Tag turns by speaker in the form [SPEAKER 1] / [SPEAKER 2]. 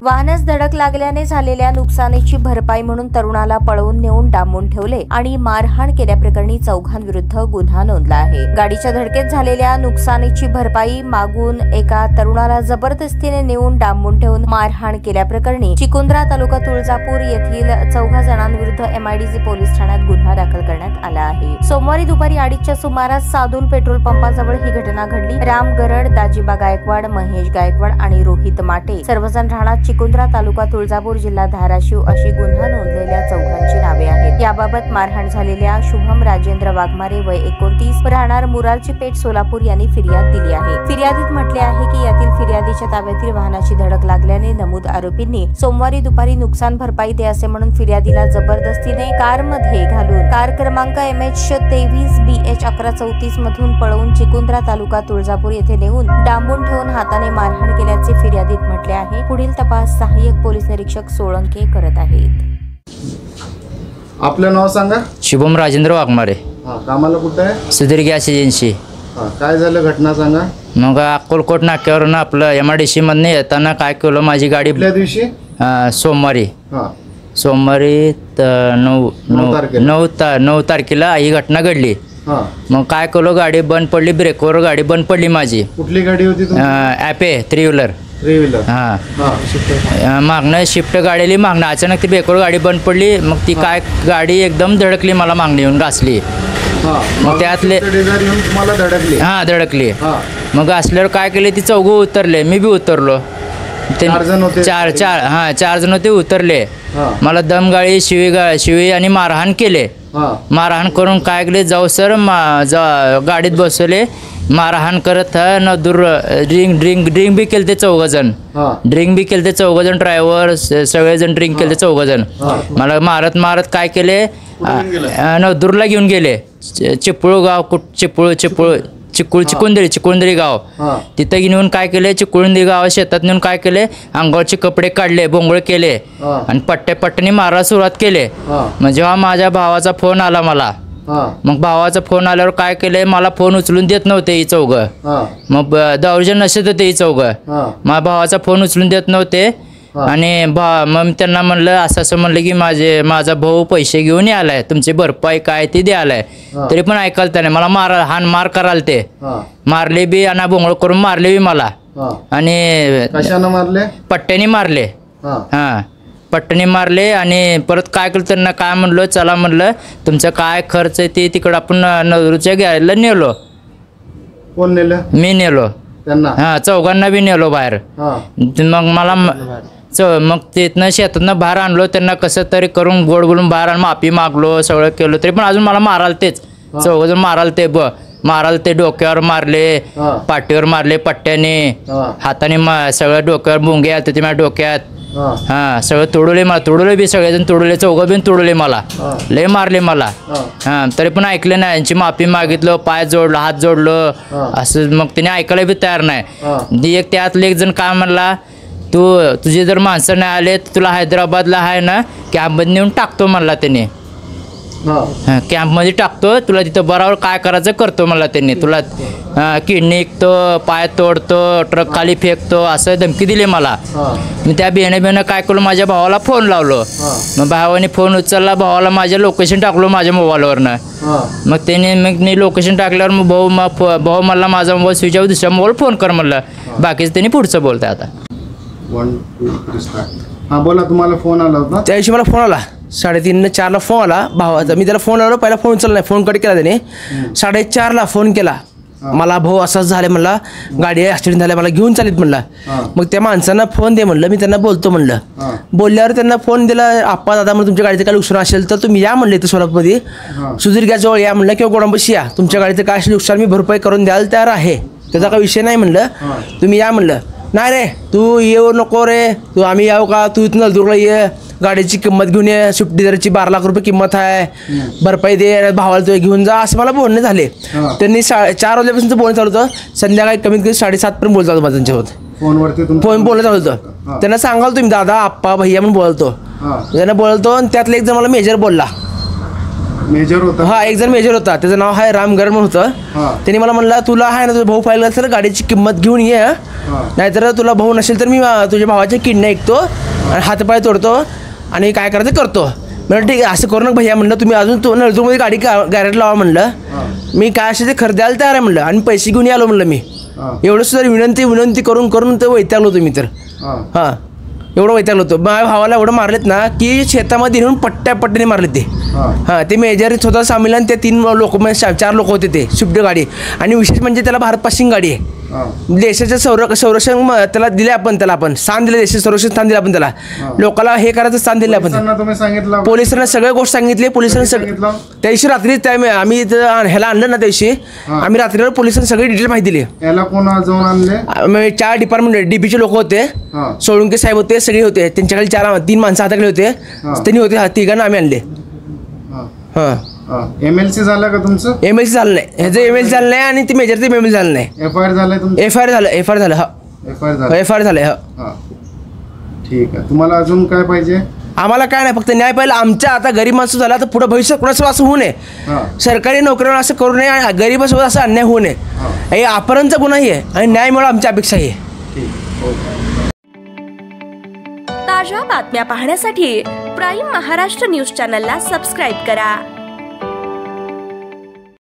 [SPEAKER 1] वाहनास धडक लागल्याने झालेल्या नुकसानीची भरपाई म्हणून तरुणाला पळवून नेऊन डांबून ठेवले आणि मारहाण केल्याप्रकरणी चौघांविरुद्ध गुन्हा नोंदला आहे। गाडीच्या धडकेत झालेल्या नुकसानीची भरपाई मागून एका तरुणाला जबरदस्तीने नेऊन डांबून ठेवून मारहाण केल्याप्रकरणी चिकुंद्रा तालुका तुळजापूर येथील 14 जणांविरुद्ध MIDC पोलीस ठाण्यात गुन्हा दाखल करण्यात आला आहे। सोमवारी दुपारी 2:30च्या सुमारास सादूल पेट्रोल पंपाजवळ ही घटना घडली। राम गरड, दाजीबा गायकवाड, महेश गायकवाड आणि रोहित माटे सर्वजण राहणार चिकुंद्रा तालुका तुळजापूर जिल्हा धाराशिव अशी गुन्हा नोंदलेल्या चौघांची नावे आहेत। याबाबत मारहाण झालेल्या शुभम राजेंद्र वाघमारे वय 29 राहणार मुरारची पेठ सोलापूर यांनी फिर्याद दिली आहे। फिर्यादीत म्हटले आहे की यातील फिर्यादीच्या ताब्यातील वाहनाची धडक लागल्याने नमूद आरोपींनी सोमवारी दुपारी नुकसान भरपाई दे असे म्हणून फिर्यादीला जबरदस्तीने कारमध्ये घालून कार क्रमांक MH23BH 1134 मधून पळवून चिकुंद्रा तालुका तुळजापूर येथे नेऊन डांबून ठेवून हाताने मारहाण केल्याचे फिर्यादीत म्हटले आहे। पुढील तपास सहाय्यक पोलीस निरीक्षक सोळंके करत आहेत।
[SPEAKER 2] आपलं नाव सांगा।
[SPEAKER 3] शुभम राजेंद्र वाघमारे।
[SPEAKER 2] कामाला कुठे आहे?
[SPEAKER 3] Sudhir gas agency.
[SPEAKER 2] काय झालं घटना सांगा।
[SPEAKER 3] मग अक्कलकोट नाक्यावरून आपलं MIDC मधनं येताना काय केलं, माझी गाडी
[SPEAKER 2] कुठल्या दिवशी?
[SPEAKER 3] सोमवारी 9 तारखेला ही घटना घडली। मग काय केलं, गाडी बंद पडली, ब्रेकवर गाडी बंद पडली माझी।
[SPEAKER 2] कुठली गाडी होती?
[SPEAKER 3] Ape 3 wheeler. मागणं शिफ्ट गाडीली, मागणं अचानक ती ब्रेकवर गाडी बंद पडली। मग ती काय गाडी एकदम धडकली, मला मागणी येऊन घासली। मग त्यातले धडकली। मग असल्यावर काय केले, ती चौघं उतरले, मी बी उतरलो। 4 जण ते उतरले। मला दमगाळी, शिवी आणि मारहाण केले। मारहाण करून काय केले, जाऊ सर गाडीत बसवले, मारहाण करत दूर ड्रिंक बी केले ते 14 जण। ड्रिंक बी केले ते 14 जण, ड्रायव्हर सगळेजण ड्रिंक केले ते 14 जण। मला मारत काय केले, नवदूरला घेऊन गेले। चिपळू गाव, चिकुंदरी गाव, तिथं घेऊन काय केले, चिकुंदरी गाव शेतात नेऊन काय केले, अंगावरचे कपडे काढले, बोंगळ केले आणि पट्ट्याने मारायला सुरुवात केले। मग जेव्हा माझ्या भावाचा फोन आला मला, मग भावाचा फोन आल्यावर काय केले, मला फोन उचलून देत नव्हते ही चौघं। मग दौर्जन्य नशेत होते ही चौघं। माझ्या भावाचा फोन उचलून देत नव्हते आणि मग त्यांना म्हणलं असं म्हणलं की माझा भाऊ पैसे घेऊन आलाय, तुमची भरपाई काय ती द्यायलाय। तरी पण ऐकाल त्याने मला मार करायला ते मारले बी आणि बोंगळ करून मारले बी मला। आणि
[SPEAKER 2] कशाने मारले?
[SPEAKER 3] पट्ट्याने मारले। पट्ट्याने मारले आणि परत काय केलं, त्यांना काय म्हणलं, चला म्हणलं तुमचं काय खर्च आहे ते तिकडं आपण नवरूच्या घ्यायला नेलो।
[SPEAKER 2] कोण नेलं?
[SPEAKER 3] मी नेलो
[SPEAKER 2] त्यांना।
[SPEAKER 3] चौघांना बी नेलो बाहेर। मग मला मग तिथनं शेतातनं बाहेर आणलो, त्यांना कसं तरी करून गोड बोलून बाहेर आण, माफी मागलो, सगळं केलं, तरी पण अजून मला माराल तेच 14 जण माराल ते डोक्यावर मारले, पाठीवर मारले पट्ट्याने, हाताने सगळं डोक्यावर मुंगे आलते ते माझ्या डोक्यात। सगळं तोडले बी, सगळेजण तोडले, चौघं बी तोडले मला, लय मारले मला। तरी पण ऐकले नाही, यांची माफी मागितलं, पाय जोडलं, हात जोडलं, असं मग त्याने ऐकायला बी तयार नाही। त्यातले एक जण काय म्हणला, तुझे जर माणसं नाही आले तर तुला हैदराबादला आहे ना कॅम्पमध्ये नेऊन टाकतो म्हणला त्याने। कॅम्पमध्ये टाकतो तुला, तिथं बरोबर काय करायचं करतो म्हणला त्यांनी। तुला किडनी विकतो, पाय तोडतो, ट्रक खाली फेकतो, असं धमकी दिली मला। मी त्या बेनं काय केलं, माझ्या भावाला फोन लावलो। मग भावाने फोन उचलला, भावाला माझ्या लोकेशन टाकलो माझ्या मोबाईलवरनं। मग त्याने लोकेशन टाकल्यावर मग भाऊ मला माझा मोबाईल स्विच ऑफ, दुसऱ्या मोबाईल फोन कर म्हणलं। बाकीचं त्यांनी पुढचं बोलतंय आता।
[SPEAKER 2] 1 2 3 स्टार्ट। बोला, तुम्हाला फोन आला होता?
[SPEAKER 4] त्या दिवशी मला फोन आला 3:30 4 ला फोन आला भावाचा। मी त्याला फोन लावलो, पहिला फोन उचलला नाही, फोन कट केला त्याने। 4:30 ला फोन केला मला, भाऊ असंच झालं म्हणला, गाडी ॲक्सिडेंट झाला, मला घेऊन चालित म्हणला। मग त्या माणसांना फोन दे म्हणलं, मी त्यांना बोलतो म्हणलं। बोलल्यावर त्यांना फोन दिला, आप्पा दादा म्हणून तुमच्या गाडीचं काय नुकसान असेल तर तुम्ही या म्हणले, इथं सोलापूरमध्ये सुधीर गॅस जवळ या म्हणलं, किंवा गोडांपाशी या, तुमच्या गाडीचं काय असेल नुकसान मी भरपाई करून द्यायला तयार आहे, त्याचा काय विषय नाही म्हणलं, तुम्ही या म्हणलं। नाही रे, तू येऊ नको रे, आम्ही येऊ का, तू इथं नलदूरला ये, गाडीची किंमत घेऊन ये, स्विफ्ट डिझायरची 12 लाख रुपये किंमत आहे, भरपाई दे, भावाला तू घेऊन जा, असं मला बोलणे झाले। त्यांनी 4 वाजल्यापासून बोलणं चालू होतं, संध्याकाळी कमीत कमी 7:30 पर्यंत बोलत होतं त्यांच्यासोबत। फोन बोलणं चालू होतं, त्यांना सांगाल तुम्ही दादा, आप्पा, भैया म्हणून बोलतो, त्यांना बोलतो। आणि त्यातलं एक जण मला मेजर बोलला,
[SPEAKER 2] मेजर होता.
[SPEAKER 4] हा एक जण मेजर होता, त्याचं नाव आहे राम गरम होतं.
[SPEAKER 2] हा.
[SPEAKER 4] त्यांनी मला म्हणला तुला आहे ना तुझा भाऊ पाहिलं असेल गाडीची किंमत घेऊन ये,
[SPEAKER 2] हा.
[SPEAKER 4] नाहीतर तुला भाऊ नसेल तर मी तुझ्या भावाच्या किडण्या ऐकतो आणि हातपाय तोडतो आणि काय करायचं करतो. म्हणलं ठीक आहे असं करू नका भैया, म्हणलं तुम्ही अजून तो नळदूरमध्ये गाडी गॅरेज लावा म्हणलं. मी काय असेल ते खरं द्यायला तयार आहे म्हणलं आणि पैसे घेऊन आलो म्हणलं. मी एवढं सुद्धा विनंती करून ते वैतागलो होतो मी तर. हां एवढं वैतागलो होतो. माझ्या भावाला एवढं मारलेत ना की शेतामध्ये नेऊन पट्ट्याने मारले ते. हां ते मेजर स्वतः सामील आणि ते 3 लोक म्हणजे 4 लोक होते ते स्विफ्ट गाडी. आणि विशेष म्हणजे त्याला भारत पासिंग गाडी आहे. देशाचं संरक्षण त्याला दिले आपण, त्याला आपण स्थान दिले, देशाचं संरक्षण स्थान दिलं आपण त्याला. लोकांना हे करायचं स्थान दिलं आपण.
[SPEAKER 2] तुम्ही सांगितलं
[SPEAKER 4] पोलिसांना सगळ्या गोष्टी सांगितले. पोलिसांनी सगळं त्या दिवशी रात्री आम्ही ह्याला आणलं ना त्या दिवशी आम्ही रात्रीवर पोलिसांना सगळी डिटेल माहिती दिली.
[SPEAKER 2] याला कोण जाऊन आणले?
[SPEAKER 4] 4 डिपार्टमेंट डीबीचे लोक होते, सोळुंके साहेब होते, सगळे होते. त्यांच्याकडे 3 माणसं हाताकडे होते, त्यांनी होते. तिघांना आम्ही आणले. हां
[SPEAKER 2] MLC झालं का तुमचं?
[SPEAKER 4] MLC झालं नाही, ह्याचं MLC झालं नाही आणि ती मेजरचं MLC झालं नाही.
[SPEAKER 2] FIR झालंय तुमचं?
[SPEAKER 4] FIR झालं.
[SPEAKER 2] FIR झालं.
[SPEAKER 4] FIR झालं.
[SPEAKER 2] हा ठीक आहे. तुम्हाला अजून काय पाहिजे?
[SPEAKER 4] आम्हाला काय नाही, फक्त न्याय पाहिजे. आमच्या आता गरीब माणसं झाला तर पुढे भविष्यात कुणाचं असं होऊ नये. सरकारी नोकरीवर असं करू नये आणि गरीबासोबत असं अन्याय होऊ नये. हे अपहरणचा गुन्हाही आहे आणि न्याय मिळावा आमची अपेक्षा आहे.
[SPEAKER 5] ताज्या बातम्या पाहण्यासाठी प्राईम महाराष्ट्र न्यूज चॅनलला सबस्क्राईब करा.